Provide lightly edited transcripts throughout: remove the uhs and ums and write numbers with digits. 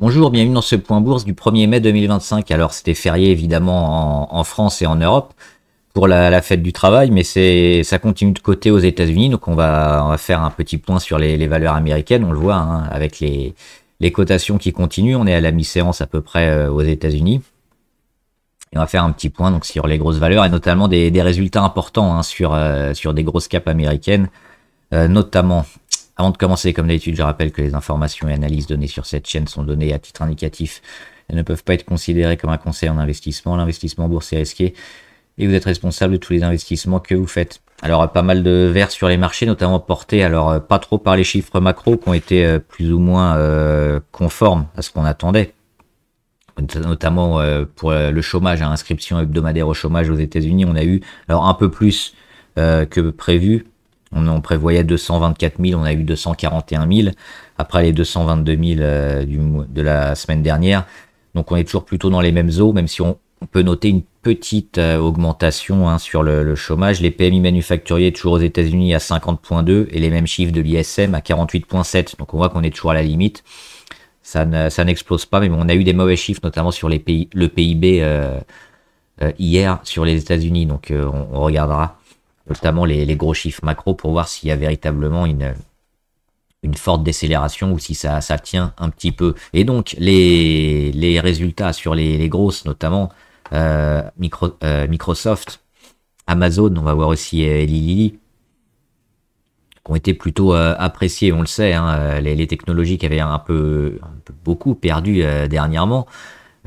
Bonjour, bienvenue dans ce point bourse du 1er mai 2025. Alors c'était férié évidemment en France et en Europe pour la fête du travail, mais ça continue de côté aux États-Unis. Donc on va faire un petit point sur les valeurs américaines. On le voit hein, avec les cotations qui continuent. On est à la mi-séance à peu près aux États-Unis. Et on va faire un petit point donc sur les grosses valeurs et notamment des résultats importants hein, sur des grosses caps américaines, notamment. Avant de commencer, comme d'habitude, je rappelle que les informations et analyses données sur cette chaîne sont données à titre indicatif. Elles ne peuvent pas être considérées comme un conseil en investissement. L'investissement en bourse est risqué et vous êtes responsable de tous les investissements que vous faites. Alors, pas mal de verts sur les marchés, notamment portés, alors pas trop par les chiffres macro qui ont été plus ou moins conformes à ce qu'on attendait. Notamment pour le chômage, hein, inscription hebdomadaire au chômage aux États-Unis, on a eu alors un peu plus que prévu. On prévoyait 224 000, on a eu 241 000, après les 222 000 de la semaine dernière. Donc on est toujours plutôt dans les mêmes eaux, même si on peut noter une petite augmentation hein, sur le chômage. Les PMI manufacturiers toujours aux États-Unis à 50,2 et les mêmes chiffres de l'ISM à 48,7. Donc on voit qu'on est toujours à la limite. Ça n'explose pas, mais bon, on a eu des mauvais chiffres, notamment sur le PIB hier sur les États-Unis. Donc on regardera notamment les gros chiffres macro pour voir s'il y a véritablement une forte décélération ou si ça tient un petit peu. Et donc les résultats sur les grosses, notamment Microsoft, Amazon, on va voir aussi Lilly, qui ont été plutôt appréciés, on le sait, hein, les technologies qui avaient un peu beaucoup perdu dernièrement.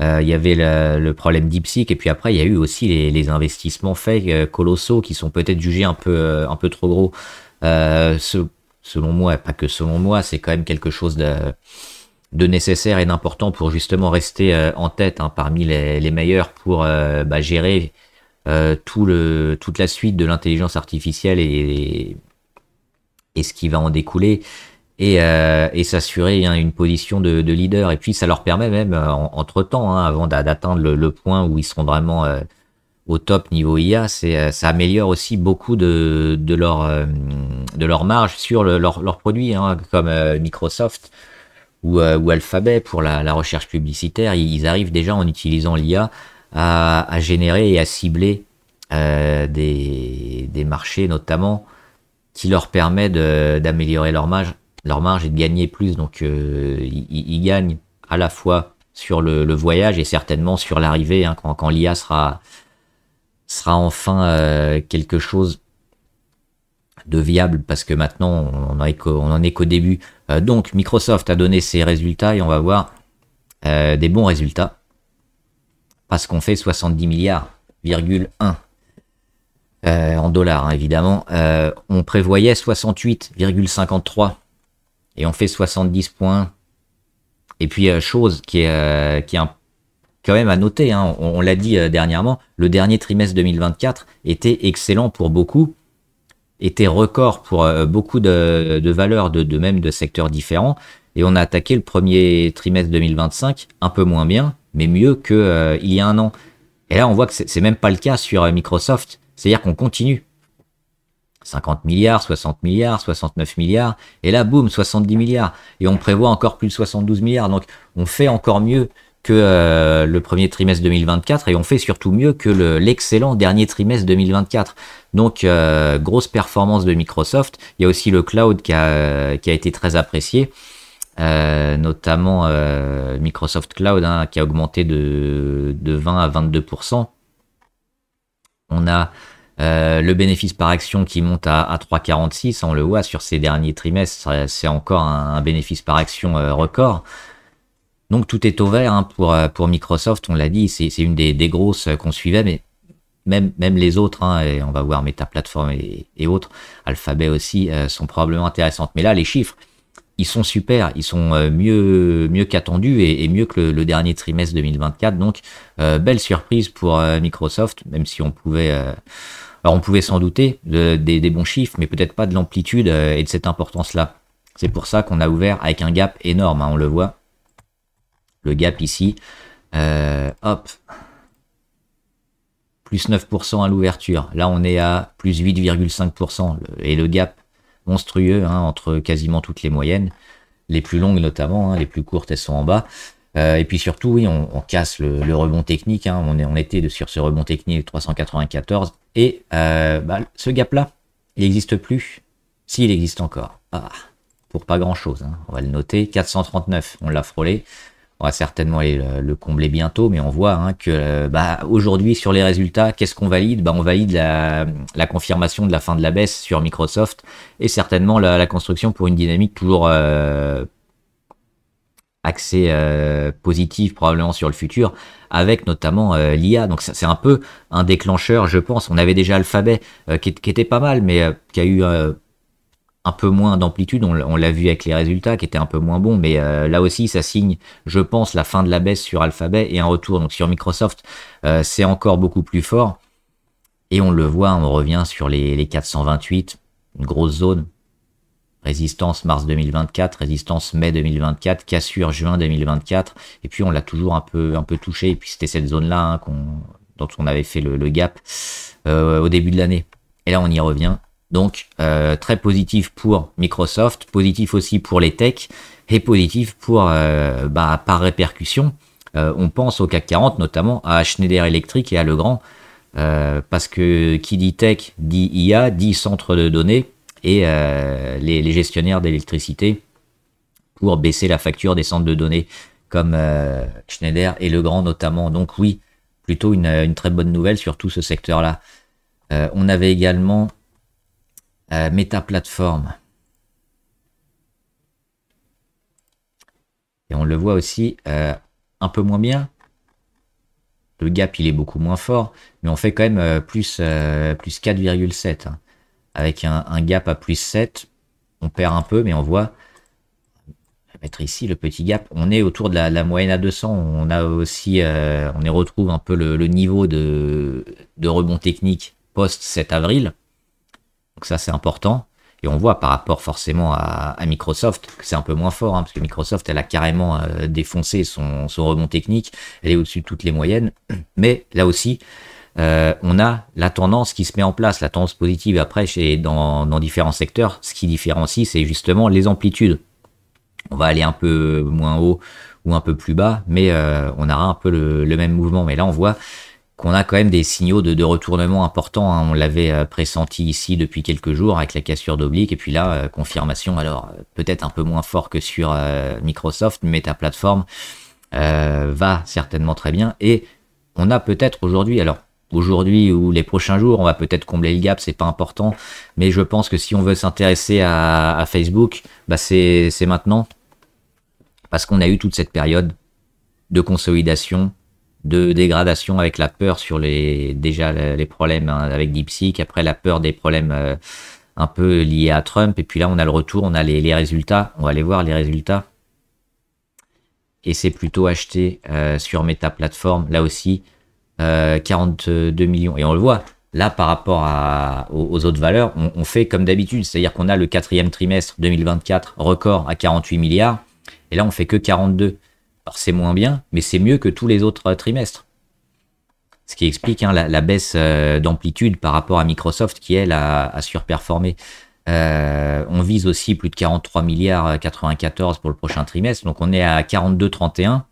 Il y avait le problème DeepSeek et puis après il y a eu aussi les investissements faits colossaux qui sont peut-être jugés un peu trop gros. Selon moi, pas que selon moi, c'est quand même quelque chose de nécessaire et d'important pour justement rester en tête hein, parmi les meilleurs pour gérer toute la suite de l'intelligence artificielle et ce qui va en découler. Et s'assurer hein, une position de leader. Et puis ça leur permet même, entre-temps, hein, avant d'atteindre le point où ils seront vraiment au top niveau IA, ça améliore aussi beaucoup de leur marge sur leurs produits, hein, comme Microsoft ou Alphabet pour la recherche publicitaire. Ils arrivent déjà en utilisant l'IA à générer et à cibler des marchés notamment qui leur permet d'améliorer leur marge et de gagner plus. Donc ils gagnent à la fois sur le voyage et certainement sur l'arrivée hein, quand l'IA sera enfin quelque chose de viable, parce que maintenant on en est qu'au début. Donc Microsoft a donné ses résultats et on va voir des bons résultats parce qu'on fait 70 milliards,1 en dollars hein, évidemment. On prévoyait 68,53 et on fait 70 points. Et puis, chose qui est quand même à noter, hein, on l'a dit dernièrement, le dernier trimestre 2024 était excellent pour beaucoup, était record pour beaucoup de valeurs, même de secteurs différents. Et on a attaqué le premier trimestre 2025 un peu moins bien, mais mieux que il y a un an. Et là, on voit que c'est même pas le cas sur Microsoft. C'est-à-dire qu'on continue. 50 milliards, 60 milliards, 69 milliards, et là, boum, 70 milliards. Et on prévoit encore plus de 72 milliards. Donc, on fait encore mieux que le premier trimestre 2024, et on fait surtout mieux que l'excellent dernier trimestre 2024. Donc, grosse performance de Microsoft. Il y a aussi le cloud qui a été très apprécié, notamment Microsoft Cloud, hein, qui a augmenté de 20 à 22%. On a le bénéfice par action qui monte à 3,46, on le voit sur ces derniers trimestres, c'est encore un bénéfice par action record. Donc tout est au vert hein, pour Microsoft, on l'a dit, c'est une des grosses qu'on suivait, mais même les autres, hein, et on va voir Meta Platform et autres, Alphabet aussi, sont probablement intéressantes. Mais là, les chiffres, ils sont super, ils sont mieux qu'attendus et mieux que le dernier trimestre 2024. Donc, belle surprise pour Microsoft, même si on pouvait s'en douter des bons chiffres, mais peut-être pas de l'amplitude et de cette importance-là. C'est pour ça qu'on a ouvert avec un gap énorme, hein, on le voit. Le gap ici, hop, plus 9% à l'ouverture. Là, on est à plus 8,5%. Et le gap monstrueux hein, entre quasiment toutes les moyennes, les plus longues notamment, hein, les plus courtes, elles sont en bas. Et puis surtout, oui, on casse le rebond technique. Hein. On était sur ce rebond technique 394. Et ce gap-là, il n'existe plus. Si, il existe encore. Ah, pour pas grand-chose. Hein. On va le noter. 439, on l'a frôlé. On va certainement aller le combler bientôt, mais on voit hein, que aujourd'hui, sur les résultats, qu'est-ce qu'on valide? On valide la confirmation de la fin de la baisse sur Microsoft et certainement la construction pour une dynamique toujours axée positive probablement sur le futur, avec notamment l'IA. Donc c'est un peu un déclencheur, je pense. On avait déjà Alphabet qui était pas mal, mais qui a eu un peu moins d'amplitude, on l'a vu avec les résultats qui étaient un peu moins bons, mais là aussi ça signe, je pense, la fin de la baisse sur Alphabet et un retour. Donc sur Microsoft, c'est encore beaucoup plus fort. Et on le voit, on revient sur les 428, une grosse zone. Résistance mars 2024, résistance mai 2024, cassure juin 2024. Et puis on l'a toujours un peu touché. Et puis c'était cette zone-là hein, dont on avait fait le gap au début de l'année. Et là on y revient. Donc très positif pour Microsoft, positif aussi pour les techs et positif pour par répercussion. On pense au CAC 40 notamment à Schneider Electric et à Legrand parce que qui dit tech dit IA, dit centre de données et les gestionnaires d'électricité pour baisser la facture des centres de données comme Schneider et Legrand notamment. Donc oui, plutôt une très bonne nouvelle sur tout ce secteur-là. On avait également Meta Platform. Et on le voit aussi un peu moins bien. Le gap, il est beaucoup moins fort, mais on fait quand même plus 4,7. Hein. Avec un gap à plus 7, on perd un peu, mais on voit, je vais mettre ici le petit gap, on est autour de la moyenne à 200. On a aussi, on y retrouve un peu le niveau de rebond technique post 7 avril. Donc ça c'est important. Et on voit par rapport forcément à Microsoft que c'est un peu moins fort, hein, parce que Microsoft elle a carrément défoncé son rebond technique, elle est au-dessus de toutes les moyennes. Mais là aussi, on a la tendance qui se met en place, la tendance positive après dans différents secteurs. Ce qui différencie, c'est justement les amplitudes. On va aller un peu moins haut ou un peu plus bas, mais on aura un peu le même mouvement. Mais là on voit qu'on a quand même des signaux de retournement importants. Hein. On l'avait pressenti ici depuis quelques jours avec la cassure d'oblique. Et puis là, confirmation, alors peut-être un peu moins fort que sur Microsoft, mais ta plateforme va certainement très bien. Et on a peut-être aujourd'hui, alors aujourd'hui ou les prochains jours, on va peut-être combler le gap, c'est pas important. Mais je pense que si on veut s'intéresser à Facebook, c'est maintenant. Parce qu'on a eu toute cette période de consolidation, de dégradation avec la peur sur les problèmes hein, avec DeepSeek, après la peur des problèmes un peu liés à Trump, et puis là on a le retour, on a les résultats, on va aller voir les résultats, et c'est plutôt acheté sur Meta Platform, là aussi 42 millions, et on le voit, là par rapport aux autres valeurs, on fait comme d'habitude, c'est-à-dire qu'on a le quatrième trimestre 2024, record à 48 milliards, et là on fait que 42. Alors c'est moins bien, mais c'est mieux que tous les autres trimestres. Ce qui explique hein, la baisse d'amplitude par rapport à Microsoft qui, elle, a surperformé. On vise aussi plus de 43 milliards 94 pour le prochain trimestre. Donc on est à 42,31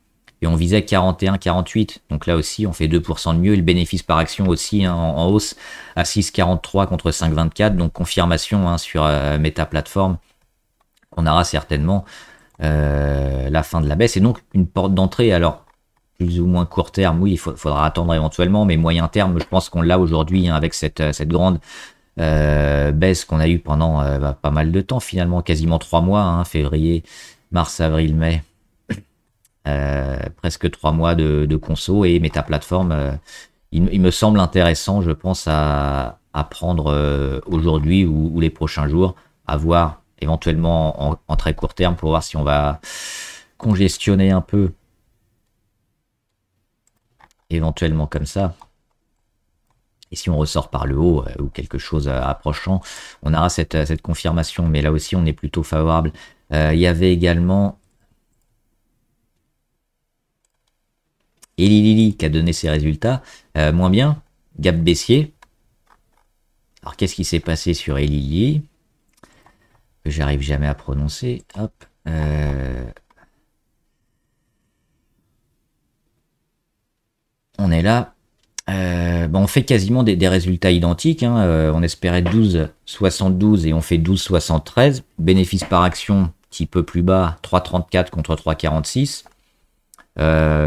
et on visait 41,48. Donc là aussi, on fait 2% de mieux. Et le bénéfice par action aussi hein, en hausse à 6,43 contre 5,24. Donc confirmation hein, sur Meta Platform. On aura certainement la fin de la baisse et donc une porte d'entrée. Alors plus ou moins court terme, oui, il faudra attendre éventuellement, mais moyen terme, je pense qu'on l'a aujourd'hui hein, avec cette grande baisse qu'on a eue pendant pas mal de temps finalement, quasiment 3 mois, hein, février, mars, avril, mai, presque 3 mois de conso et Meta Platform, il me semble intéressant, je pense, à prendre aujourd'hui ou les prochains jours, à voir éventuellement en très court terme pour voir si on va congestionner un peu éventuellement comme ça et si on ressort par le haut ou quelque chose approchant, on aura cette confirmation, mais là aussi on est plutôt favorable. Il y avait également Eli Lilly qui a donné ses résultats moins bien, gap baissier. Alors qu'est-ce qui s'est passé sur Eli Lilly que j'arrive jamais à prononcer. Hop. On est là. On fait quasiment des résultats identiques. Hein. On espérait 12,72 et on fait 12,73. Bénéfice par action, petit peu plus bas, 3,34 contre 3,46.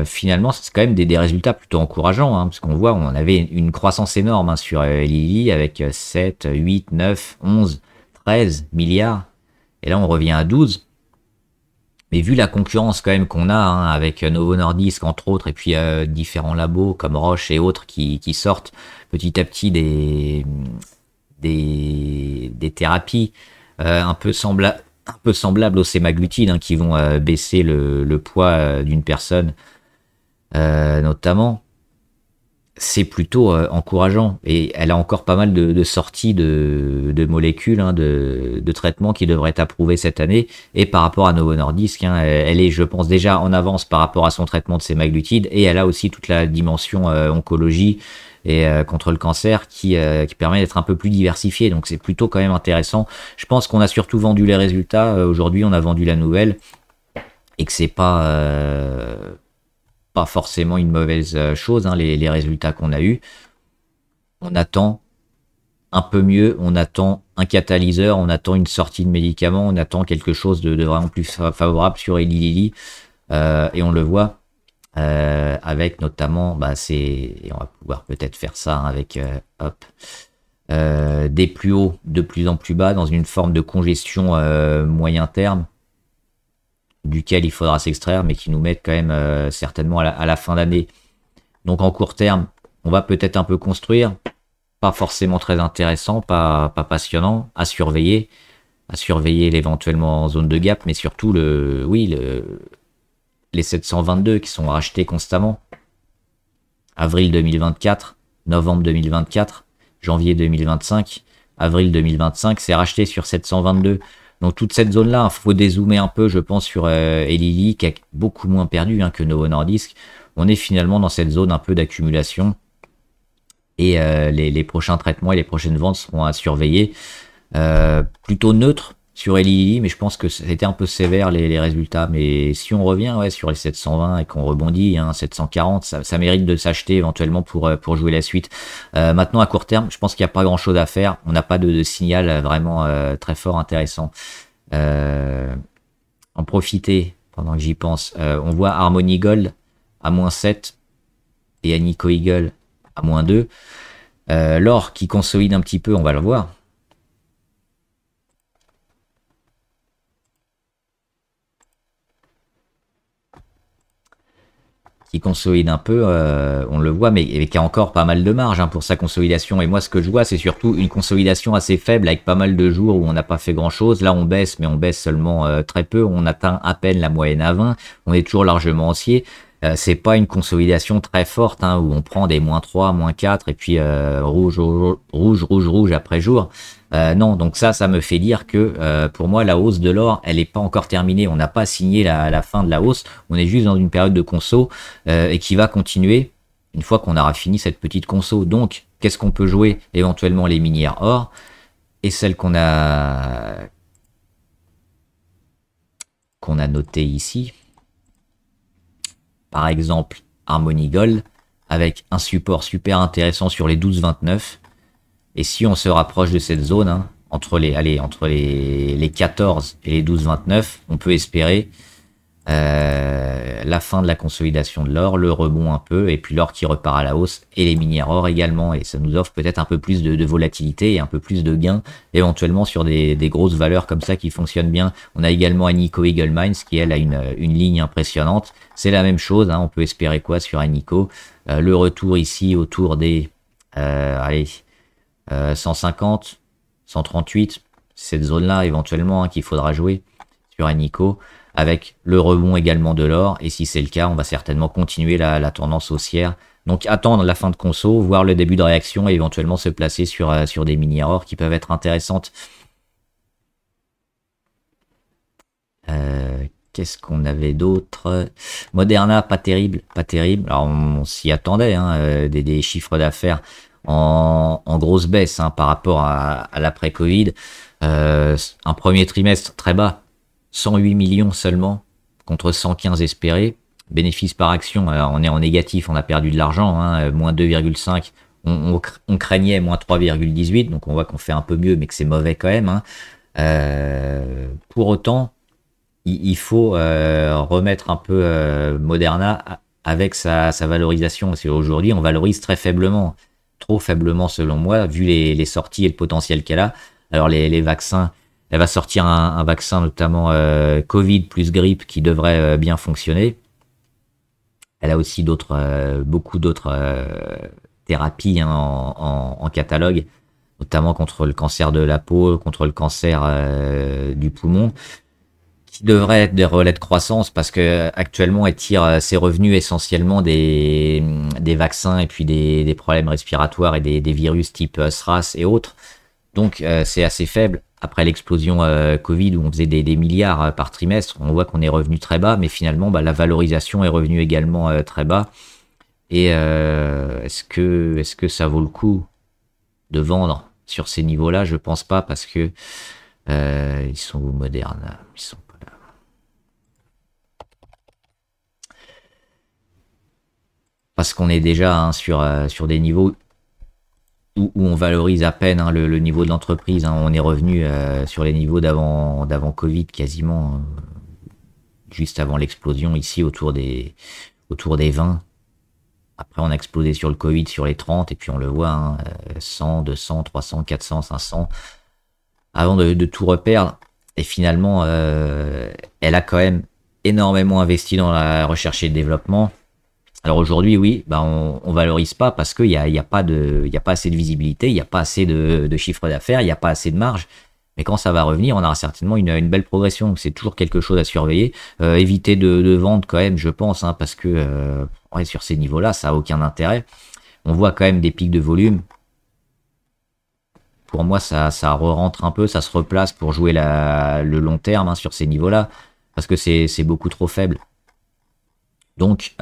Finalement, c'est quand même des résultats plutôt encourageants, hein, parce qu'on voit, on avait une croissance énorme hein, sur Lily avec 7, 8, 9, 11, 13 milliards. Et là, on revient à 12. Mais vu la concurrence quand même qu'on a hein, avec Novo Nordisk entre autres et puis différents labos comme Roche et autres qui sortent petit à petit des thérapies un peu semblables au sémaglutide hein, qui vont baisser le poids d'une personne notamment, c'est plutôt encourageant. Et elle a encore pas mal de sorties de molécules, hein, de traitements qui devraient être approuvés cette année. Et par rapport à Novo Nordisk, hein, elle est, je pense, déjà en avance par rapport à son traitement de sémaglutide. Et elle a aussi toute la dimension oncologie et contre le cancer qui permet d'être un peu plus diversifiée. Donc c'est plutôt quand même intéressant. Je pense qu'on a surtout vendu les résultats. Aujourd'hui, on a vendu la nouvelle. Et que c'est pas forcément une mauvaise chose, hein, les résultats qu'on a eus. On attend un peu mieux, on attend un catalyseur, on attend une sortie de médicaments, on attend quelque chose de vraiment plus favorable sur Eli Lilly. Et on le voit avec notamment, et on va pouvoir peut-être faire ça hein, avec des plus hauts de plus en plus bas dans une forme de congestion moyen terme, duquel il faudra s'extraire, mais qui nous mettent quand même certainement à la fin d'année. Donc en court terme, on va peut-être un peu construire, pas forcément très intéressant, pas passionnant, à surveiller éventuellement en zone de gap, mais surtout les 722 qui sont rachetés constamment. Avril 2024, novembre 2024, janvier 2025, avril 2025, c'est racheté sur 722. Donc toute cette zone-là, il faut dézoomer un peu, je pense, sur Eli Lilly, qui a beaucoup moins perdu hein, que Novo Nordisk. On est finalement dans cette zone un peu d'accumulation. Et les prochains traitements et les prochaines ventes seront à surveiller. Plutôt neutre sur Eli Lilly, mais je pense que c'était un peu sévère les résultats. Mais si on revient sur les 720 et qu'on rebondit, hein, 740, ça mérite de s'acheter éventuellement pour jouer la suite. Maintenant, à court terme, je pense qu'il n'y a pas grand-chose à faire. On n'a pas de signal vraiment très fort intéressant. En profiter pendant que j'y pense. On voit Harmony Gold à -7 et Anico Eagle à -2. L'or qui consolide un petit peu, on va le voir. Qui consolide un peu, on le voit, mais qui a encore pas mal de marge hein, pour sa consolidation. Et moi, ce que je vois, c'est surtout une consolidation assez faible avec pas mal de jours où on n'a pas fait grand-chose. Là, on baisse, mais on baisse seulement très peu. On atteint à peine la moyenne à 20. On est toujours largement haussier. C'est pas une consolidation très forte hein, où on prend des -3, -4 et puis rouge, rouge, rouge, rouge après jour. Non, donc ça me fait dire que pour moi la hausse de l'or, elle n'est pas encore terminée. On n'a pas signé la fin de la hausse. On est juste dans une période de conso et qui va continuer une fois qu'on aura fini cette petite conso. Donc, qu'est-ce qu'on peut jouer? Éventuellement les minières or et celles qu'on a notées ici. Par exemple, Harmony Gold, avec un support super intéressant sur les 12,29. Et si on se rapproche de cette zone, hein, entre les 14 et les 12,29, on peut espérer la fin de la consolidation de l'or, le rebond un peu, et puis l'or qui repart à la hausse, et les minières or également. Et ça nous offre peut-être un peu plus de volatilité et un peu plus de gains, éventuellement sur des grosses valeurs comme ça qui fonctionnent bien. On a également Anico Eagle Mines qui, elle, a une ligne impressionnante. C'est la même chose, hein, on peut espérer quoi sur Anico? Le retour ici autour des 150, 138, cette zone-là éventuellement hein, qu'il faudra jouer sur Anico, avec le rebond également de l'or, et si c'est le cas, on va certainement continuer la tendance haussière. Donc attendre la fin de conso, voir le début de réaction et éventuellement se placer sur des minières or qui peuvent être intéressantes. Qu'est-ce qu'on avait d'autre? Moderna, pas terrible, pas terrible. Alors on s'y attendait, hein, des chiffres d'affaires en grosse baisse hein, par rapport à l'après-Covid. Un premier trimestre très bas, 108 millions seulement, contre 115 espérés. bénéfice par action, alors on est en négatif, on a perdu de l'argent, hein, moins 2,5. On craignait moins 3,18, donc on voit qu'on fait un peu mieux, mais que c'est mauvais quand même, hein. Pour autant, il faut remettre un peu Moderna avec sa valorisation. Parce qu'aujourd'hui, on valorise très faiblement, trop faiblement selon moi, vu les sorties et le potentiel qu'elle a. Alors les vaccins, elle va sortir un vaccin notamment Covid plus grippe qui devrait bien fonctionner. Elle a aussi beaucoup d'autres thérapies, hein, en catalogue, notamment contre le cancer de la peau, contre le cancer du poumon, qui devraient être des relais de croissance parce que actuellement elle tire ses revenus essentiellement des vaccins et puis des problèmes respiratoires et des virus type SRAS et autres. Donc c'est assez faible. Après l'explosion Covid où on faisait des milliards par trimestre, on voit qu'on est revenu très bas, mais finalement la valorisation est revenue également très bas. Et est-ce que ça vaut le coup de vendre sur ces niveaux-là? Je pense pas parce que ils sont modernes, ils sont pas là. Parce qu'on est déjà, hein, sur des niveaux où on valorise à peine, hein, le niveau de l'entreprise, hein. On est revenu sur les niveaux d'avant Covid quasiment, juste avant l'explosion ici autour des 20. Après, on a explosé sur le Covid, sur les 30, et puis on le voit, hein, 100, 200, 300, 400, 500, avant de tout reperdre. Et finalement, elle a quand même énormément investi dans la recherche et le développement. Alors aujourd'hui, oui, on valorise pas parce qu'il y a pas assez de visibilité, il n'y a pas assez de chiffre d'affaires, il n'y a pas assez de marge. Mais quand ça va revenir, on aura certainement une belle progression. Donc c'est toujours quelque chose à surveiller. Éviter de vendre quand même, je pense, hein, parce que ouais, sur ces niveaux-là, ça a aucun intérêt. On voit quand même des pics de volume. Pour moi, ça re-rentre un peu, ça se replace pour jouer le long terme, hein, sur ces niveaux-là, parce que c'est beaucoup trop faible. Donc,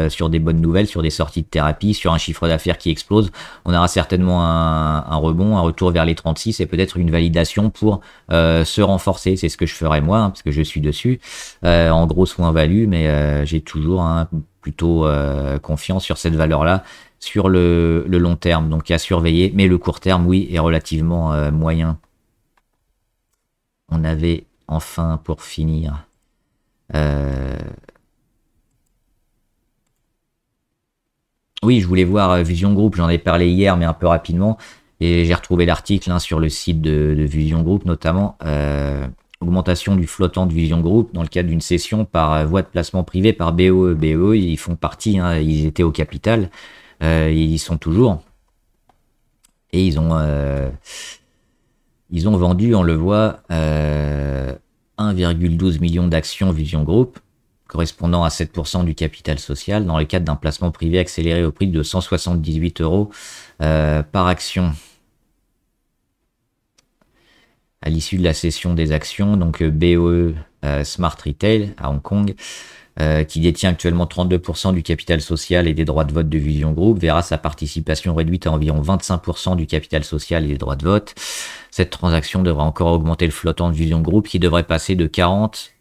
sur des bonnes nouvelles, sur des sorties de thérapie, sur un chiffre d'affaires qui explose, on aura certainement un rebond, un retour vers les 36 et peut-être une validation pour se renforcer. C'est ce que je ferai moi, hein, parce que je suis dessus, en grosse moins-value, mais j'ai toujours, hein, plutôt confiance sur cette valeur-là, sur le long terme, donc à surveiller. Mais le court terme, oui, est relativement moyen. On avait enfin, pour finir... Oui, je voulais voir Vision Group, j'en ai parlé hier, mais un peu rapidement, et j'ai retrouvé l'article, hein, sur le site de Vision Group, notamment augmentation du flottant de Vision Group dans le cadre d'une cession par voie de placement privé par BOE. BOE, ils font partie, hein, ils étaient au capital, ils y sont toujours, et ils ont vendu, on le voit, 1,12 million d'actions Vision Group, correspondant à 7% du capital social, dans le cadre d'un placement privé accéléré au prix de 178 € par action. À l'issue de la cession des actions, donc BOE Smart Retail à Hong Kong, qui détient actuellement 32% du capital social et des droits de vote de Vision Group, verra sa participation réduite à environ 25% du capital social et des droits de vote. Cette transaction devra encore augmenter le flottant de Vision Group, qui devrait passer de 40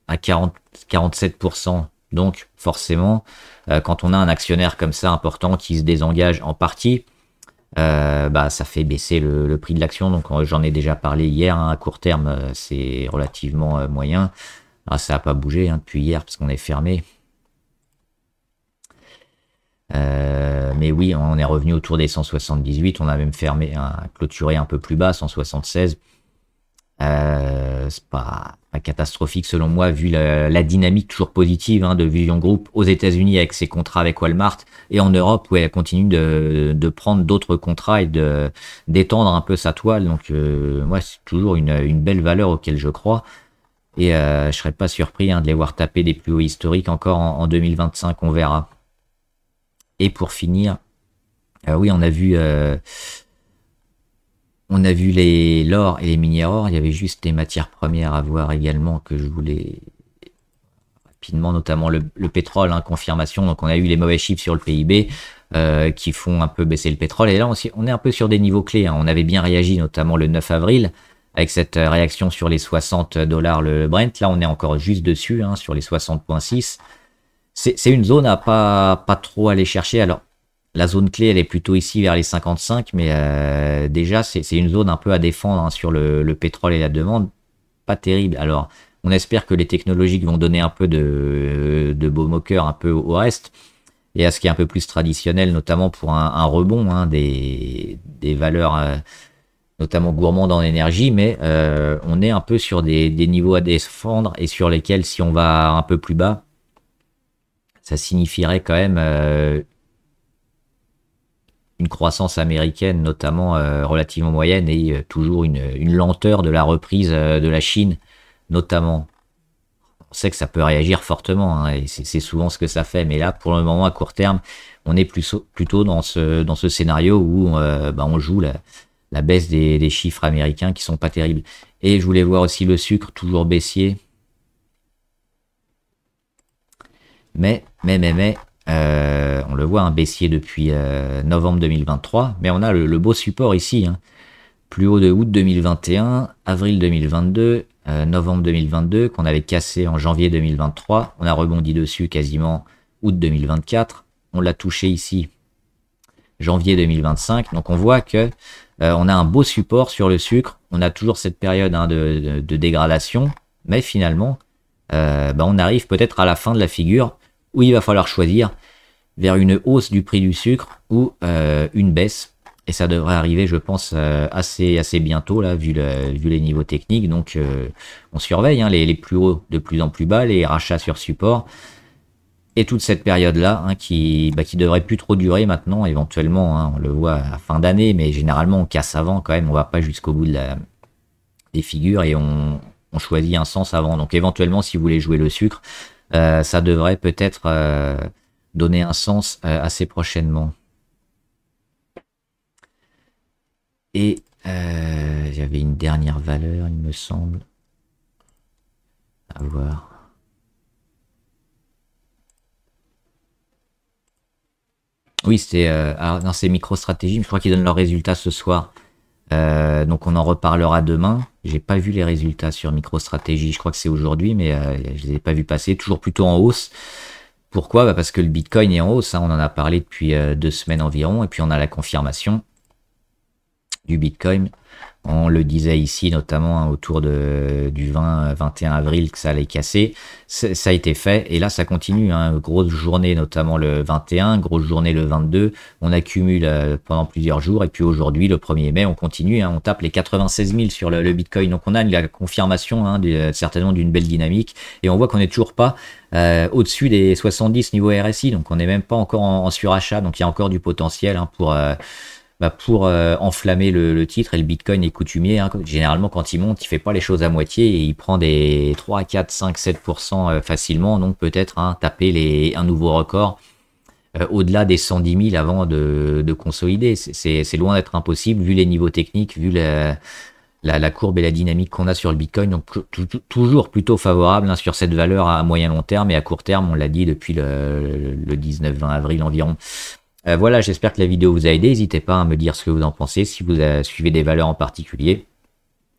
à 47%. Donc forcément, quand on a un actionnaire comme ça important qui se désengage en partie, ça fait baisser le prix de l'action. Donc j'en ai déjà parlé hier, hein, à court terme, c'est relativement moyen. Alors, ça n'a pas bougé, hein, depuis hier parce qu'on est fermé. Mais oui, on est revenu autour des 178, on a même fermé, clôturé un peu plus bas, 176. C'est pas catastrophique selon moi, vu la dynamique toujours positive, hein, de Vision Group aux États-Unis avec ses contrats avec Walmart, et en Europe où elle continue de prendre d'autres contrats et d'étendre un peu sa toile. Donc moi, c'est toujours une belle valeur auquel je crois, et je serais pas surpris, hein, de les voir taper des plus hauts historiques encore en 2025, on verra. Et pour finir, oui, on a vu l'or et les minéraux. Il y avait juste des matières premières à voir également que je voulais rapidement, notamment le pétrole, hein, confirmation. Donc on a eu les mauvais chiffres sur le PIB qui font un peu baisser le pétrole. Et là on est un peu sur des niveaux clés, hein. On avait bien réagi, notamment le 9 avril, avec cette réaction sur les 60 dollars le Brent. Là, on est encore juste dessus, hein, sur les 60,6. C'est une zone à pas trop aller chercher. Alors, la zone clé, elle est plutôt ici vers les 55, mais déjà, c'est une zone un peu à défendre, hein, sur le pétrole et la demande. Pas terrible. Alors, on espère que les technologiques vont donner un peu de baume au cœur un peu au reste, et à ce qui est un peu plus traditionnel, notamment pour un rebond, hein, des valeurs notamment gourmandes en énergie, mais on est un peu sur des niveaux à défendre et sur lesquels, si on va un peu plus bas, ça signifierait quand même une croissance américaine, notamment relativement moyenne, et toujours une lenteur de la reprise de la Chine, notamment. On sait que ça peut réagir fortement, hein, et c'est souvent ce que ça fait, mais là, pour le moment, à court terme, on est plutôt dans ce scénario où on joue la baisse des chiffres américains qui sont pas terribles. Et je voulais voir aussi le sucre, toujours baissier. Mais, on le voit, un baissier depuis novembre 2023, mais on a le beau support ici, hein. Plus haut de août 2021, avril 2022, novembre 2022, qu'on avait cassé en janvier 2023. On a rebondi dessus quasiment août 2024. On l'a touché ici janvier 2025. Donc on voit que on a un beau support sur le sucre. On a toujours cette période, hein, de dégradation, mais finalement, on arrive peut-être à la fin de la figure où il va falloir choisir vers une hausse du prix du sucre ou une baisse. Et ça devrait arriver, je pense, assez bientôt, là, vu les niveaux techniques. Donc, on surveille, hein, les plus hauts de plus en plus bas, les rachats sur support. Et toute cette période-là, hein, qui devrait plus trop durer maintenant, éventuellement, hein, on le voit à fin d'année, mais généralement, on casse avant quand même. On va pas jusqu'au bout des figures et on choisit un sens avant. Donc, éventuellement, si vous voulez jouer le sucre, ça devrait peut-être donner un sens assez prochainement. Et j'avais une dernière valeur, il me semble. À voir. Oui, c'était... alors, non, c'est MicroStrategy, mais je crois qu'ils donnent leurs résultats ce soir. Donc on en reparlera demain. J'ai pas vu les résultats sur MicroStrategy, je crois que c'est aujourd'hui, mais je les ai pas vus passer. Toujours plutôt en hausse. Pourquoi? Parce que le Bitcoin est en hausse, hein, on en a parlé depuis 2 semaines environ, et puis on a la confirmation du Bitcoin. On le disait ici, notamment, hein, autour du 20-21 avril, que ça allait casser. Ça a été fait, et là, ça continue, hein. Grosse journée, notamment le 21, grosse journée le 22. On accumule pendant plusieurs jours, et puis aujourd'hui, le 1er mai, on continue, hein, on tape les 96 000 sur le Bitcoin. Donc, on a la confirmation, hein, certainement d'une belle dynamique, et on voit qu'on n'est toujours pas au-dessus des 70 niveau RSI, donc on n'est même pas encore en surachat, donc il y a encore du potentiel, hein, pour enflammer le titre. Et le Bitcoin est coutumier, hein. Généralement quand il monte, il fait pas les choses à moitié et il prend des 3, 4, 5, 7% facilement, donc peut-être, hein, taper un nouveau record au-delà des 110 000 avant de consolider. C'est loin d'être impossible vu les niveaux techniques, vu la courbe et la dynamique qu'on a sur le Bitcoin. Donc toujours plutôt favorable, hein, sur cette valeur à moyen long terme, et à court terme, on l'a dit depuis le 19-20 avril environ. Voilà, j'espère que la vidéo vous a aidé. N'hésitez pas à me dire ce que vous en pensez, si vous suivez des valeurs en particulier.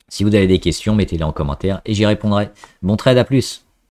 Si vous avez des questions, mettez-les en commentaire et j'y répondrai. Bon trade, à plus!